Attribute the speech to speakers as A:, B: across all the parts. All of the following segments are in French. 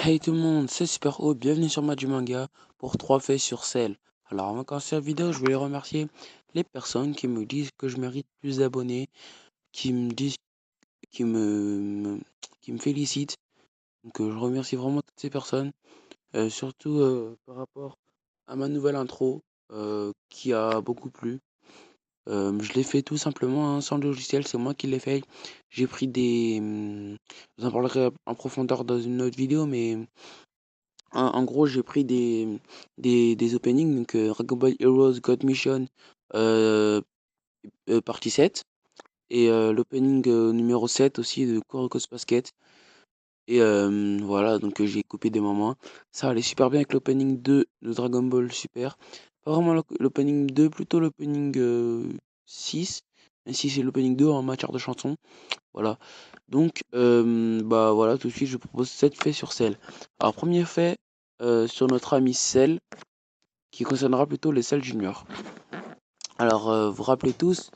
A: Hey tout le monde, c'est Super O, bienvenue sur Mad du Manga pour 3 faits sur Cell. Alors avant de commencer la vidéo, je voulais remercier les personnes qui me disent que je mérite plus d'abonnés, qui me disent, qui qui me félicitent. Donc je remercie vraiment toutes ces personnes, surtout par rapport à ma nouvelle intro qui a beaucoup plu. Je l'ai fait tout simplement sans le logiciel, c'est moi qui l'ai fait. J'ai pris je vous en parlerai en profondeur dans une autre vidéo, mais en gros, j'ai pris des openings, donc Dragon Ball Heroes God Mission euh, partie 7 et l'opening numéro 7 aussi de Kurokos Basket. Et voilà, donc j'ai coupé des moments. Ça allait super bien avec l'opening 2 de Dragon Ball Super. Pas vraiment l'opening 2, plutôt l'opening 6. Même si c'est l'opening 2 en matière de chanson. Voilà. Donc, bah voilà, tout de suite, je propose 7 faits sur Cell. Alors, premier fait sur notre ami Cell, qui concernera plutôt les Cell Junior. Alors, vous vous rappelez tous,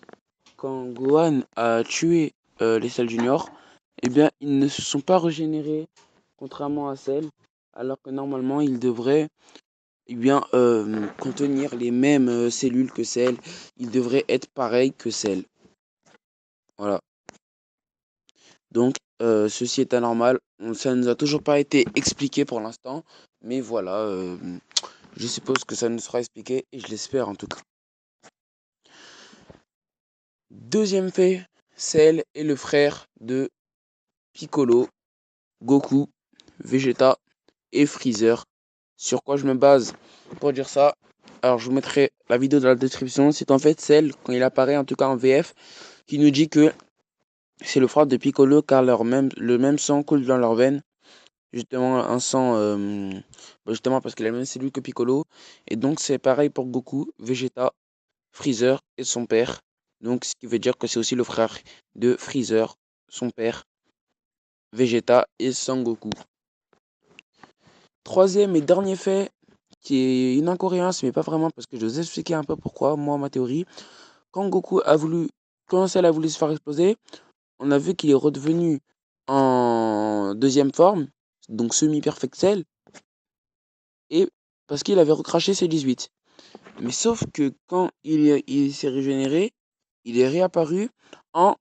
A: quand Gohan a tué les Cell Junior, eh bien, ils ne se sont pas régénérés, contrairement à Cell, alors que normalement, ils devraient eh bien, contenir les mêmes cellules que Cell. Ils devraient être pareils que Cell. Voilà. Donc, ceci est anormal. Ça ne nous a toujours pas été expliqué pour l'instant. Mais voilà, je suppose que ça nous sera expliqué et je l'espère en tout cas. Deuxième fait, Cell est le frère de Piccolo, Goku, Vegeta et Freezer. Sur quoi je me base pour dire ça? Alors, je vous mettrai la vidéo dans la description. C'est en fait Cell, quand il apparaît, en tout cas en VF, qui nous dit que c'est le frère de Piccolo car le même sang coule dans leurs veines. Justement, un sang, justement parce qu'il a le même cellule que Piccolo. Et donc, c'est pareil pour Goku, Vegeta, Freezer et son père. Donc, ce qui veut dire que c'est aussi le frère de Freezer, son père, Vegeta et Sangoku. Troisième et dernier fait, qui est une incohérence, mais pas vraiment, parce que je vais vous expliquer un peu pourquoi, moi, ma théorie. Quand Goku a voulu, quand Cell a voulu se faire exploser, on a vu qu'il est redevenu en deuxième forme, donc semi-perfect Cell, et parce qu'il avait recraché ses 18. Mais sauf que quand il s'est régénéré, il est réapparu en,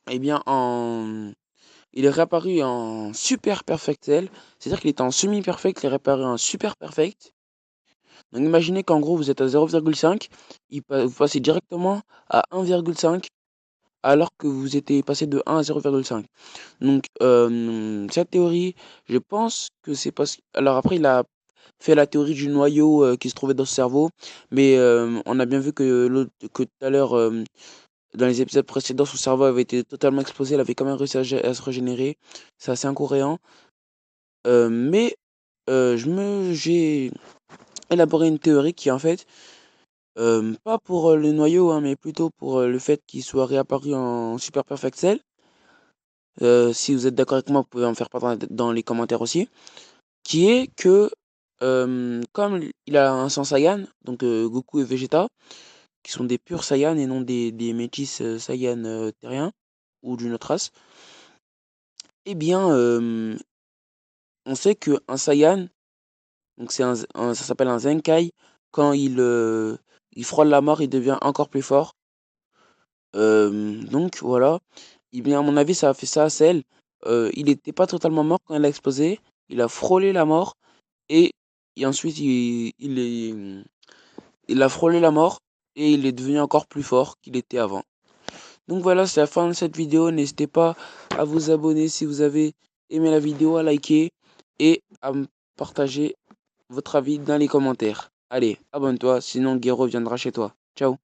A: eh bien, il est réapparu en super perfect Cell. C'est-à-dire qu'il était en semi-perfect, il est réapparu en super perfect. Donc imaginez qu'en gros vous êtes à 0,5, vous passez directement à 1,5 alors que vous étiez passé de 1 à 0,5. Donc cette théorie, je pense que c'est parce que... Alors après il a fait la théorie du noyau qui se trouvait dans ce cerveau, mais on a bien vu que tout à l'heure, dans les épisodes précédents, son cerveau avait été totalement explosé, il avait quand même réussi à se régénérer. C'est assez incohérent. Mais j'ai élaboré une théorie qui en fait, pas pour le noyau, hein, mais plutôt pour le fait qu'il soit réapparu en Super Perfect Cell. Si vous êtes d'accord avec moi, vous pouvez en faire part dans les commentaires aussi. Qui est que, comme il a un sang Saiyan, donc Goku et Vegeta, qui sont des purs Saiyans et non des métis Saiyan terriens, ou d'une autre race, eh bien, on sait qu'un Saiyan, donc ça s'appelle un Zenkai, quand il frôle la mort, il devient encore plus fort. Donc voilà. Eh bien, à mon avis, ça a fait ça à Cell. Il n'était pas totalement mort quand il a explosé. Il a frôlé la mort. Et, et ensuite, il a frôlé la mort. Et il est devenu encore plus fort qu'il était avant. Donc voilà, c'est la fin de cette vidéo. N'hésitez pas à vous abonner si vous avez aimé la vidéo, à liker et à me partager votre avis dans les commentaires. Allez, abonne-toi, sinon Guéro viendra chez toi. Ciao.